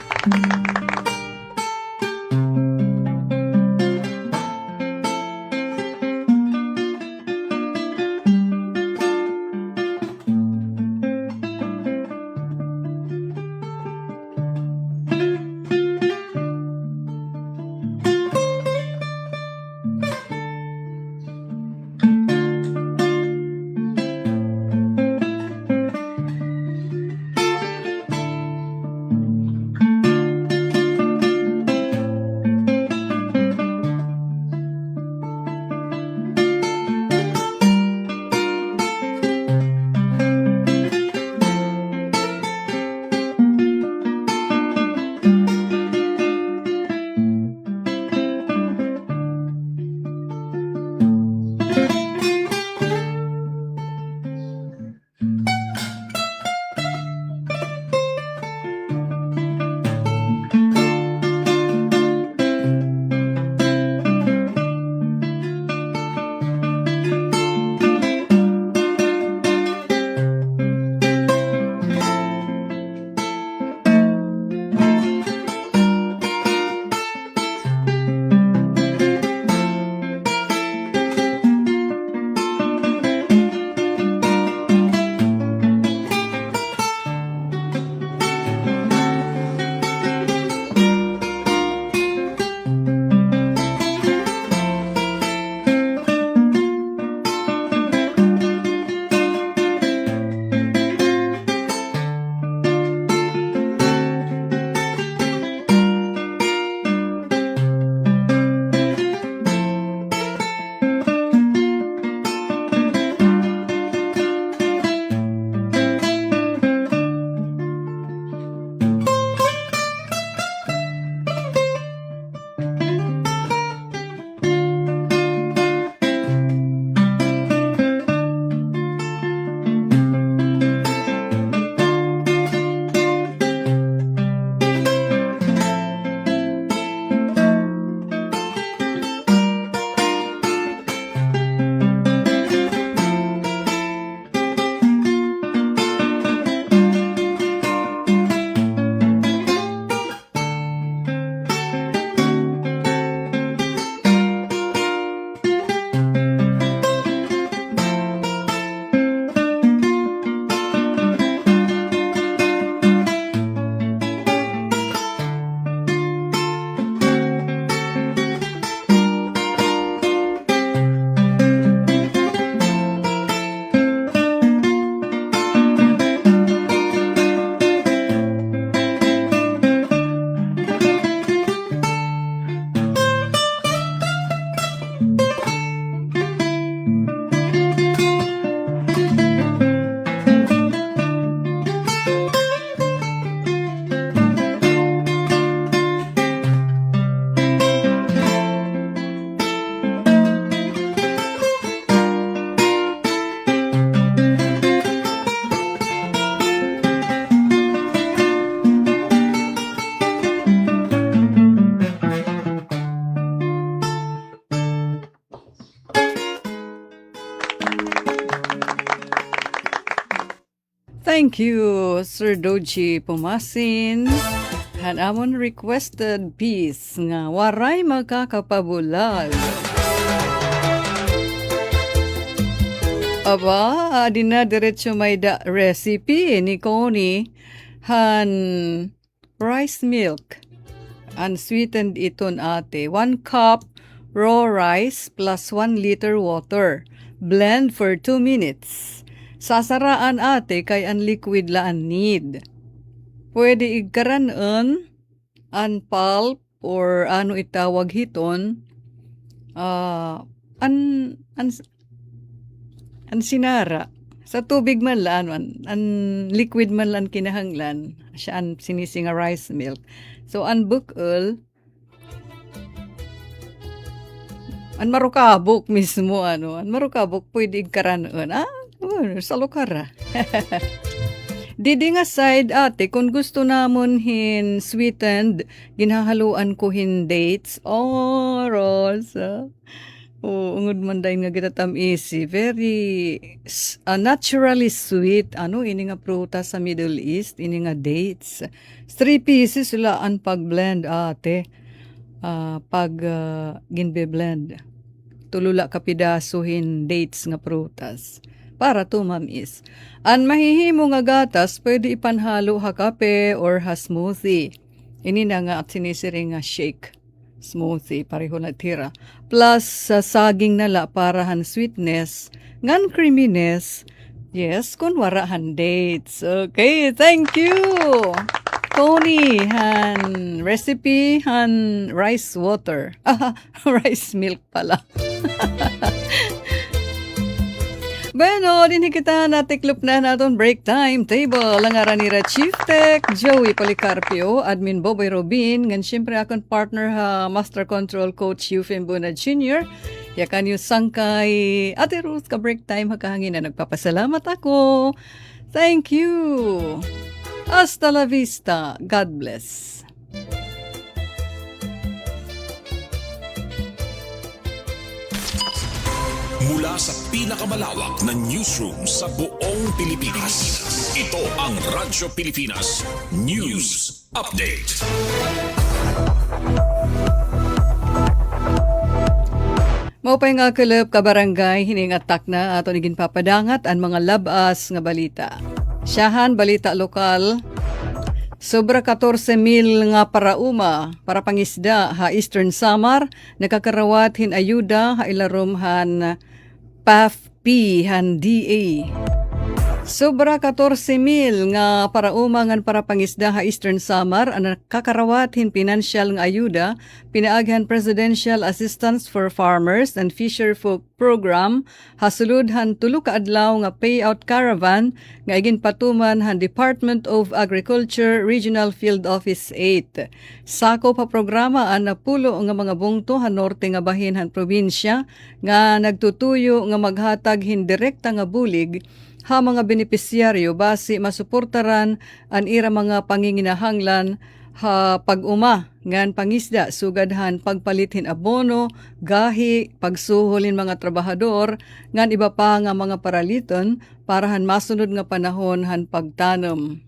Thank you, Sir Doji Pumasin. Han amon requested piece nga waray makakapabulag. Aba, di na diretso may da recipe ni Connie. Han rice milk. Unsweetened iton ate. 1 cup raw rice plus 1 liter water. Blend for 2 minutes. Sasaraan ate kay an liquid la an need. Pwede igkaran an pulp or ano itawag hiton. An sinara. Sa tubig man lan, an liquid man lan kinahanglan. Siya an sinisinga rice milk. So, an bukol, an marukabok mismo, an marukabok pwede igkaranoon. Sa lukara. Didi nga side ate, kung gusto namon hin sweetened, ginahaluan ko hin dates. Oh, Rosa. Ungod man dahil nga gitatam easy. Very naturally sweet. Ini nga prutas sa Middle East. Ini nga dates. 3 pieces sila ang pag-blend ate. Ginbe-blend. Tulula kapidasuhin dates nga prutas. Para tumamis. Ang mahihimo nga gatas, pwede ipanhalo ha kape or ha smoothie. Ini na nga at sinisiring nga shake. Smoothie, pareho na tira. Plus, sa saging nala parahan sweetness, ngan creaminess. Yes, kun warahan dates. Okay, thank you! Tony, han recipe, han rice water. Rice milk pala. Bueno, din kita natiklop na naton break time table. Langaran ni Chief Tech, Joey Policarpio, Admin Boboy Robin, ngan siyempre akong partner ha, Master Control Coach Eufem Buna Jr. Yakan yung sangkay Ate Ruth ka break time hakahangin na nagpapasalamat ako. Thank you. Hasta la vista. God bless. Mula sa pinakamalawak na newsroom sa buong Pilipinas, ito ang Radyo Pilipinas News Update. Maupay nga kalab kabarangay hiningatak na ato niging papadangat ang mga labas nga balita. Siyahan balita lokal. Sobra 14,000 nga parauma para pangisda ha Eastern Samar nakakarawat hin ayuda ha ilarom han PAFP han DA. Sobra 14,000 nga parauma ngan para pangisda ha Eastern Samar ang nakakarawat hin financial nga ayuda pinaaghan Presidential Assistance for Farmers and Fisherfolk Program hasulod han tulo ka adlaw nga payout caravan nga ginpatuman han Department of Agriculture Regional Field Office 8. Sako pa programa ang napulo nga mga bungto han norte nga bahin han probinsya nga nagtutuyo nga maghatag hin direkta nga bulig ha mga benepisyaryo base masuportaran ang ira mga panginginahanglan ha pag-uma ngan pangisda sugadhan pagpalithin abono, gahi, pagsuholin mga trabahador ngan iba pa nga mga paraliton parahan masunod nga panahon han pagtanom.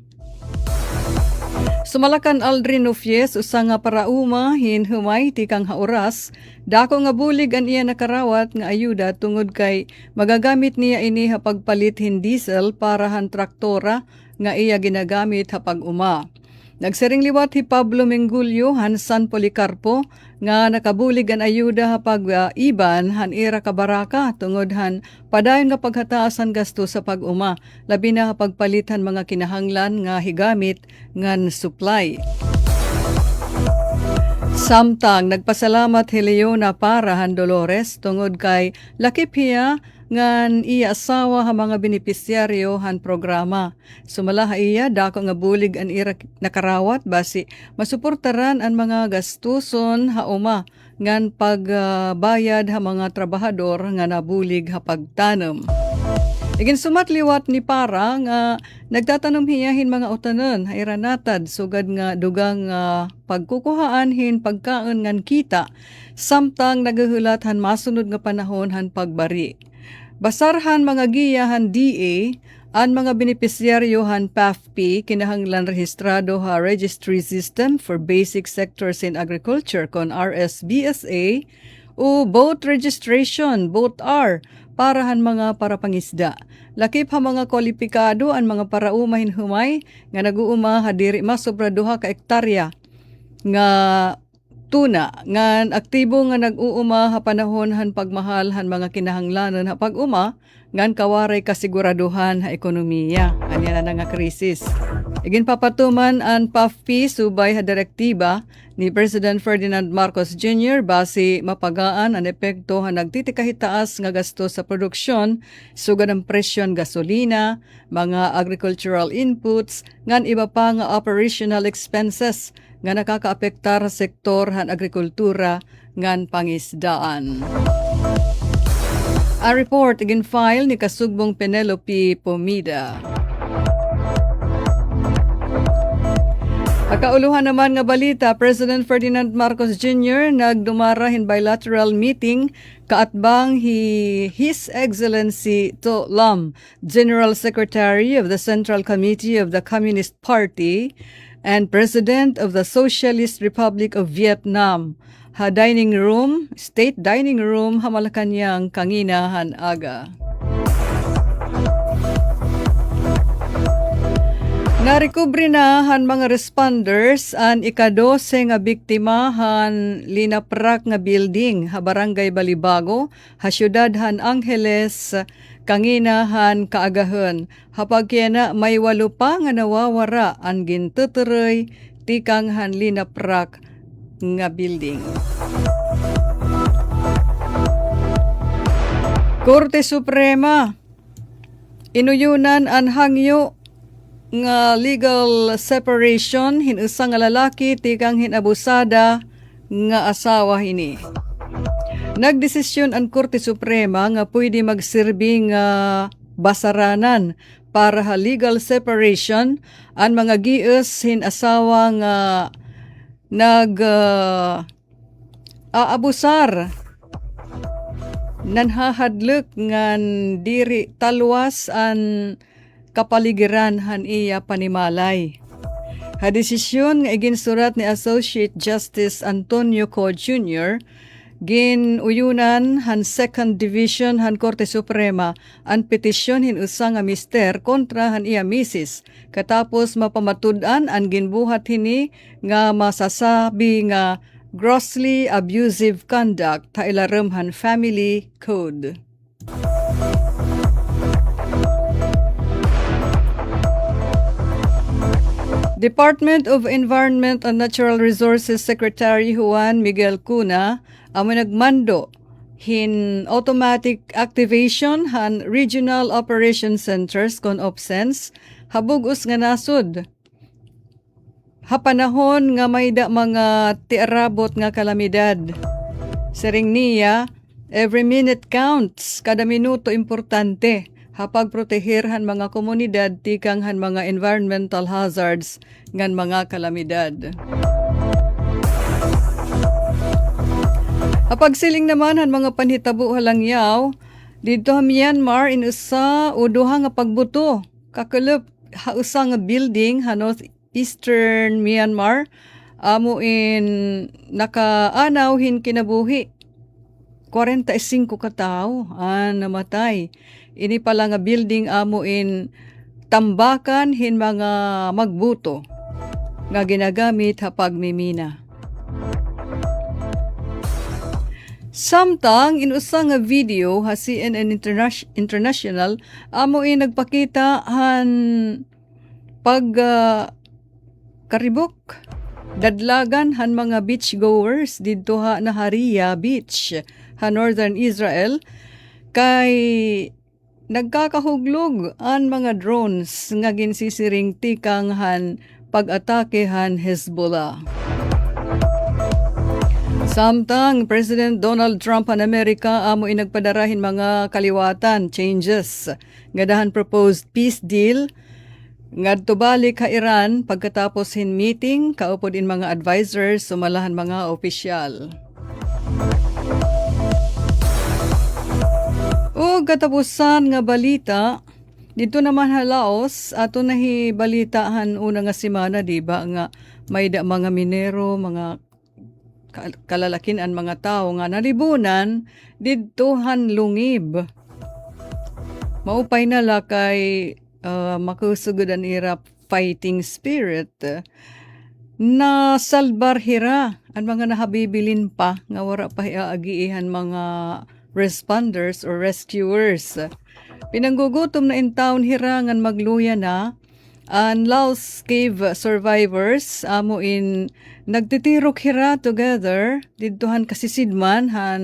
Sumalakan Aldrin Nufies usa nga parauma hin humay tikang hauras dako nga bulig an iya nakarawat nga ayuda tungod kay magagamit niya ini ha pagpalit hin diesel para han traktora nga iya ginagamit ha pag-uma. Nagsiring liwat hi Pablo Mengulio han San Policarpo nga nakabulig ang ayuda ha pag-iban han ira kabaraka tungod han padayon nga paghataasan gasto sa pag-uma labi na ha pagpalitan mga kinahanglan nga higamit ngan supply. Samtang nagpasalamat hi Leona para han Dolores tungod kay lakip hiya ngan iya asawa ha mga benepisyaryo han programa. Sumala iya dako nga bulig an ira nakarawat basi masuportaran ang mga gastuson ha uma ngan pagbayad ha mga trabahador nga nabulig ha pagtanom. Igin sumatliwat ni para nga nagtatanom hiyahin mga utanon ha iranatad sugad nga dugang pagkukuhaan hin pagkaon ngan kita samtang nagahulat han masunod nga panahon han pagbari. Basarhan mga giyahan DA Ang mga benepisyaryo han PAFP kinahanglan rehistrado ha Registry System for Basic Sectors in Agriculture kon RSBSA o boat registration, boat R, para han mga parapangisda. Lakip ha mga kwalipikado ang mga paraumahin humay nga nag-uuma hadiri mas sobra 2 ka hektarya nga tuna ngan aktibo nga nag-uuma ha panahon han pagmahal han mga kinahanglanon ha pag-uma ngan kawaray kasiguraduhan ha ekonomiya. Anya na nga krisis. Igin papatuman ang PAFP subay ha direktiba ni President Ferdinand Marcos Jr. base mapagaan ang epekto ha nagtitikahitaas nga gasto sa produksyon, sugad ang presyon gasolina, mga agricultural inputs, ngan iba pa nga operational expenses nga nakakaapektar sa sektor han agrikultura ngan pangisdaan. A report igin file ni Kasugbong Penelope Pomida. Akauluhan naman nga balita, President Ferdinand Marcos Jr. nagdumarahin bilateral meeting kaatbang His Excellency To Lam, General Secretary of the Central Committee of the Communist Party and President of the Socialist Republic of Vietnam. Ha dining room, state dining room, ha Malacañang kanginahan aga. Narikubre na han mga responders an ika-12 nga biktima han linaprak nga building ha Barangay Balibago, ha syudad han Angeles, kanginahan kaagahon. Hapag kena may 8 pa nga nawawara ang gintuturoy tikang han linaprak nga building. Korte Suprema inuyunan ang hangyo nga legal separation hinusa nga lalaki tikang hinabusada nga asawa hini. Nagdesisyon ang Korte Suprema nga pwede magsirbing basaranan para ha legal separation ang mga gius hin asawa nga aabusar nanhahadlok ngan diri talwas an kapaligiran han iya panimalay. Ha desisyon nga iginsurat ni Associate Justice Antonio Co. Jr. Ginuyunan han Second Division han Korte Suprema ang petisyon hinusa nga mister kontra han iya misis katapos mapamatud-an ang ginbuhat hini nga masasabi nga grossly abusive conduct ta ilaram han Family Code. Department of Environment and Natural Resources Secretary Juan Miguel Cuna amo nagmando hin automatic activation han Regional Operation Centers kon OPSENS habug-us nga nasud. Hapanahon nga may mga tiarabot nga kalamidad. Sering niya, every minute counts, kada minuto importante. Hapag protehirhan mga komunidad tikang han mga environmental hazards ngan mga kalamidad. Hapag siling naman han mga panhitabo halangyaw, dito ha Myanmar inusa o duha nga pagbuto. Kakulop ha usa nga building ha northeastern Myanmar amo in nakaanaw hin kinabuhi. 45 ka tawo namatay. Ini pala nga building amo in tambakan hin mga magbuto nga ginagamit ha pagmimina. Samtang inusa nga video ha CNN International amo in nagpakita han karibok dadlagan han mga beachgoers didto ha Nahariya Beach ha Northern Israel kay nagkakahuglog ang mga drones nga ginsisiring tikang han pag-atake han Hezbollah. Samtang President Donald Trump han Amerika amo inagpadarahin mga kaliwatan changes nga dahan proposed peace deal ngadto balik ha Iran pagkatapos hin meeting kaupod in mga advisors sumalahan mga opisyal. O katapusan nga balita, Dito naman halaos, ato nahibalitahan una nga semana, di ba, nga may mga minero, mga kalalakinan mga tao nga nalibunan didtohan lungib. Maupay nala kay makusugodan ira fighting spirit na salbar hira ang mga nahabibilin pa nga wara pa iaagiihan mga responders or rescuers. Pinanggugutom na in town hira ngan magluya na ang Laos Cave survivors amo in nagtitirok hira together didtohan kasisidman han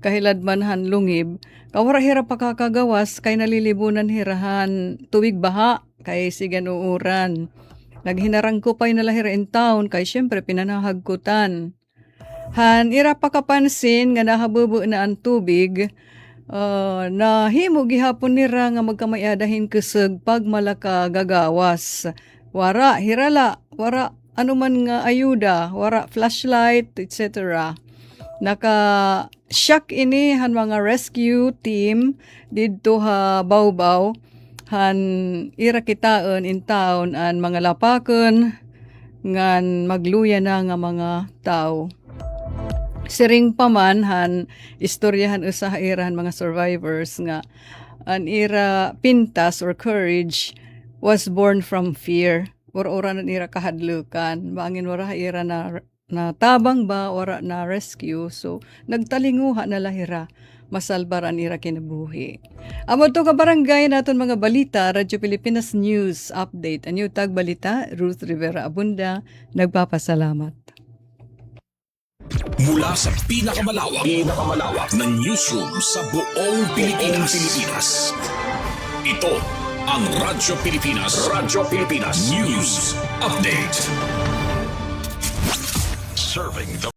kahiladman han lungib kawara hira pakakagawas kay nalilibunan hirahan tuwig baha kay sigan uuran. Naghinarang ko pa'y nalahira in town kay syempre pinanahagkutan. Han ira pakapansin nga nahabubu na ang tubig na himo gihapon nira nga magkamayadahin kusog pag malaka gagawas. Wara hirala, wara anuman nga ayuda, wara flashlight, etc. Naka-shock ini han mga rescue team didto ha Bawbaw. Han ira kitaon in town an mga lapakon ngan magluya na nga mga tao. Siring paman han istoryahan usaha irahan mga survivors nga an ira pintas or courage was born from fear. Ora na ira kahadlukan. Bangin wara ira na tabang ba wara na rescue. So nagtalinguha na lahira masalbaran ira kinabuhi. Amo to ka barangay naton mga balita, Radyo Pilipinas News Update. Anyo tag balita, Ruth Rivera Abunda, nagpapasalamat. Mula sa pinakamalawak na newsroom sa buong Pilipinas. Ito ang Radyo Pilipinas News Update. Serving the